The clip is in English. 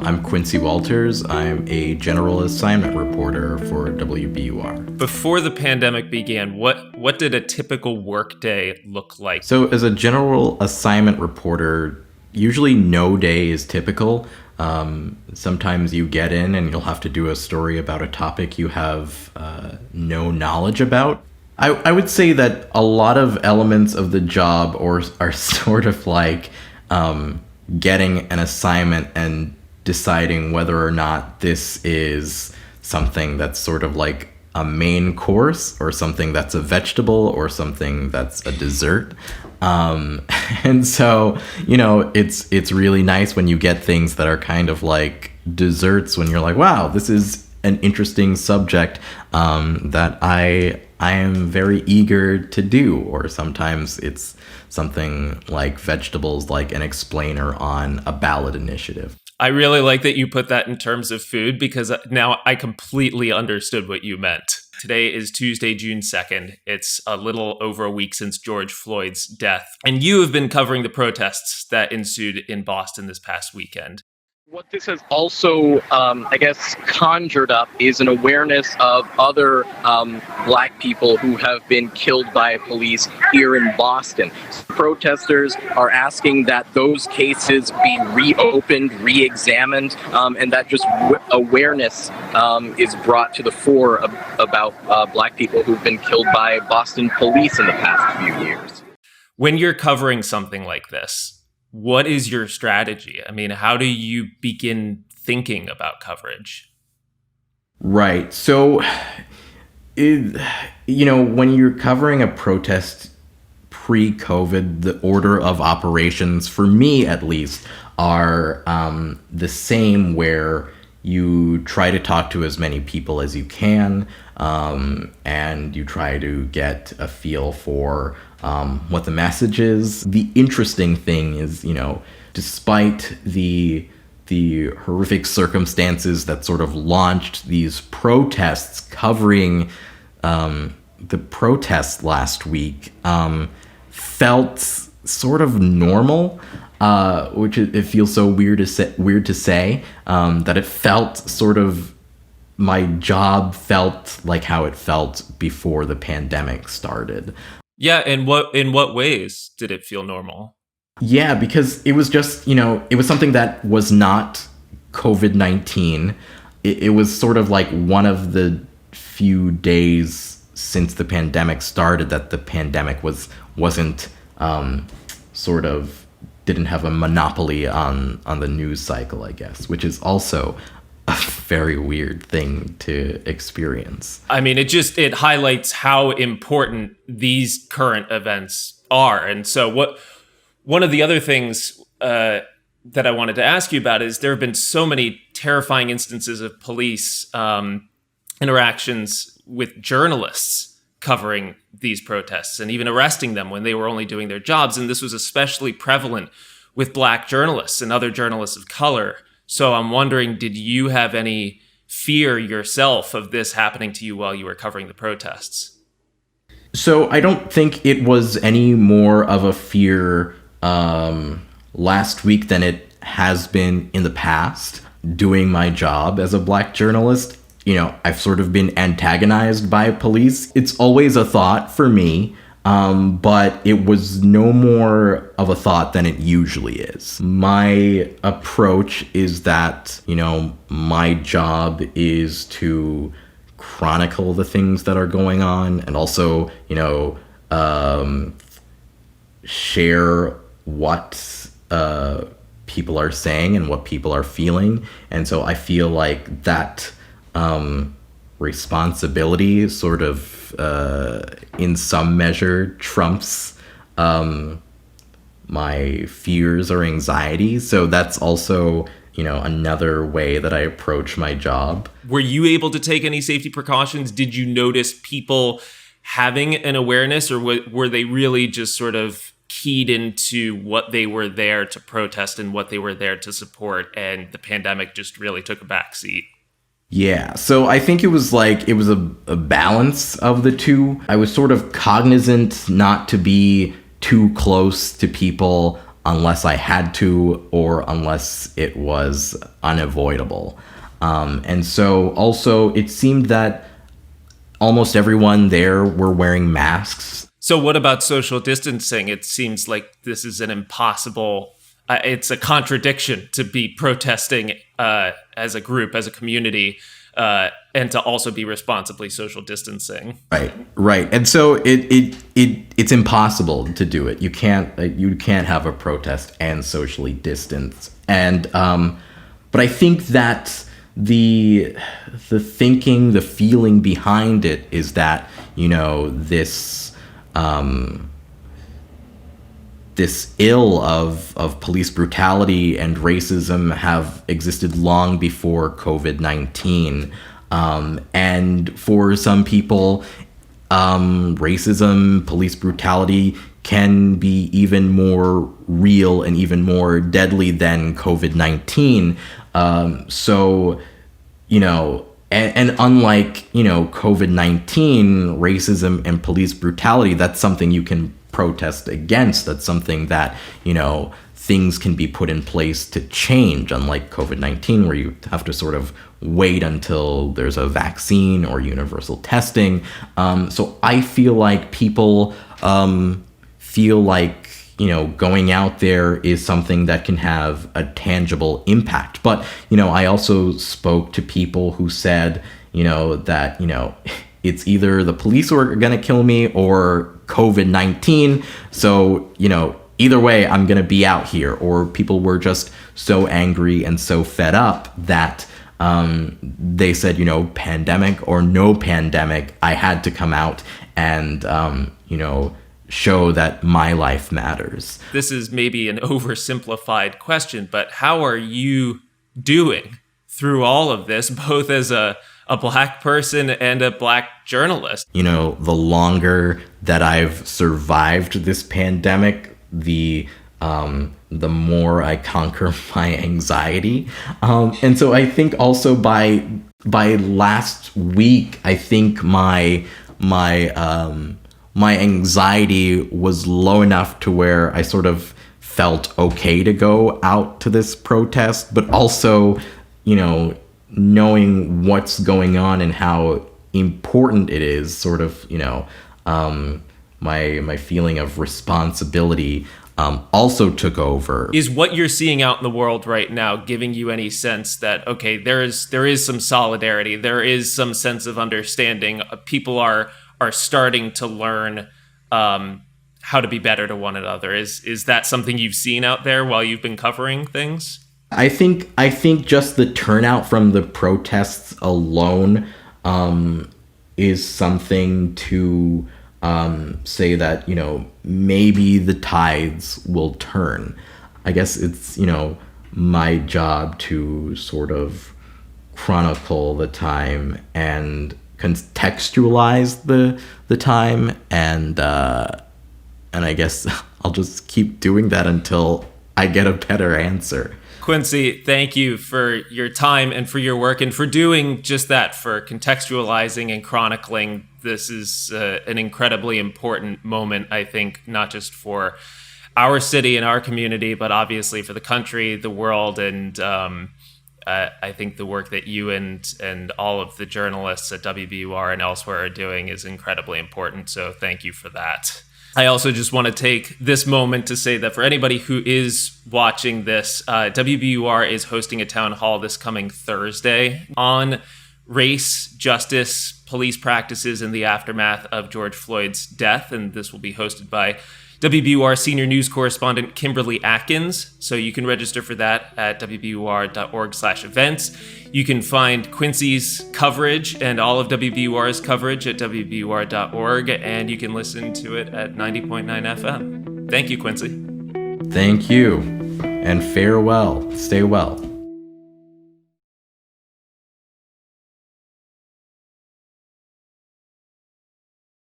I'm Quincy Walters. I'm a general assignment reporter for WBUR. Before the pandemic began, what did a typical workday look like? So, as a general assignment reporter, usually no day is typical. Sometimes you get in and you'll have to do a story about a topic you have no knowledge about. I would say that a lot of elements of the job are sort of like getting an assignment and deciding whether or not this is something that's sort of like a main course or something that's a vegetable or something that's a dessert. And so, it's really nice when you get things that are kind of like desserts when you're like, wow, this is an interesting subject that I am very eager to do. Or sometimes it's something like vegetables, like an explainer on a ballot initiative. I really like that you put that in terms of food because now I completely understood what you meant. Today is Tuesday, June 2nd. It's a little over a week since George Floyd's death. And you have been covering the protests that ensued in Boston this past weekend. What this has also, conjured up is an awareness of other Black people who have been killed by police here in Boston. Protesters are asking that those cases be reopened, re-examined, and that just awareness is brought to the fore about Black people who've been killed by Boston police in the past few years. When you're covering something like this, what is your strategy? I mean, how do you begin thinking about coverage? Right. So, when you're covering a protest pre-COVID, the order of operations, for me at least, are the same, where you try to talk to as many people as you can, and you try to get a feel for what the message is. The interesting thing is, despite the horrific circumstances that sort of launched these protests, covering the protests last week felt sort of normal, which it feels so weird to say, that it felt sort of, my job felt like how it felt before the pandemic started. Yeah, in what ways did it feel normal? Yeah, because it was just, it was something that was not COVID-19. It was sort of like one of the few days since the pandemic started that the pandemic wasn't sort of didn't have a monopoly on the news cycle, I guess, which is also a very weird thing to experience. I mean, it highlights how important these current events are. And so one of the other things that I wanted to ask you about is there have been so many terrifying instances of police interactions with journalists covering these protests and even arresting them when they were only doing their jobs. And this was especially prevalent with Black journalists and other journalists of color. So I'm wondering, did you have any fear yourself of this happening to you while you were covering the protests? So I don't think it was any more of a fear last week than it has been in the past. Doing my job as a Black journalist, I've sort of been antagonized by police. It's always a thought for me. But it was no more of a thought than it usually is. My approach is that, my job is to chronicle the things that are going on and also, share what people are saying and what people are feeling. And so I feel like that responsibility sort of in some measure trumps my fears or anxieties. So that's also, another way that I approach my job. Were you able to take any safety precautions? Did you notice people having an awareness, or were they really just sort of keyed into what they were there to protest and what they were there to support, and the pandemic just really took a backseat? Yeah, so I think it was a balance of the two. I was sort of cognizant not to be too close to people unless I had to or unless it was unavoidable. And so also it seemed that almost everyone there were wearing masks. So what about social distancing? It seems like this is an impossible, it's a contradiction to be protesting as a group, as a community, and to also be responsibly social distancing. Right. And so it's impossible to do it. You can't have a protest and socially distance. And but I think that the thinking, the feeling behind it is that, this ill of police brutality and racism have existed long before COVID-19. And for some people, racism, police brutality can be even more real and even more deadly than COVID-19. And unlike, COVID-19, racism and police brutality, that's something you can protest against. That's something that, things can be put in place to change, unlike COVID-19, where you have to sort of wait until there's a vaccine or universal testing. So I feel like people feel like, going out there is something that can have a tangible impact. But, I also spoke to people who said, that, it's either the police who are going to kill me or COVID-19. So, either way, I'm going to be out here. Or people were just so angry and so fed up that they said, pandemic or no pandemic, I had to come out and, show that my life matters. This is maybe an oversimplified question, but how are you doing through all of this, both as a Black person and a Black journalist? The longer that I've survived this pandemic, the more I conquer my anxiety. And so I think also by last week, I think my anxiety was low enough to where I sort of felt okay to go out to this protest, but also, knowing what's going on and how important it is, sort of, my feeling of responsibility also took over. Is what you're seeing out in the world right now giving you any sense that, okay, there is some solidarity, there is some sense of understanding, people are starting to learn how to be better to one another? Is that something you've seen out there while you've been covering things? I think just the turnout from the protests alone is something to say that, maybe the tides will turn. I guess it's, my job to sort of chronicle the time and contextualize the time, and I guess I'll just keep doing that until I get a better answer. Quincy, thank you for your time and for your work and for doing just that, for contextualizing and chronicling. This is an incredibly important moment, I think, not just for our city and our community, but obviously for the country, the world, and I think the work that you and all of the journalists at WBUR and elsewhere are doing is incredibly important. So thank you for that. I also just want to take this moment to say that for anybody who is watching this, WBUR is hosting a town hall this coming Thursday on race, justice, police practices in the aftermath of George Floyd's death. And this will be hosted by WBUR senior news correspondent Kimberly Atkins. So you can register for that at wbur.org/events. You can find Quincy's coverage and all of WBUR's coverage at wbur.org, and you can listen to it at 90.9 FM. Thank you, Quincy. Thank you, and farewell. Stay well.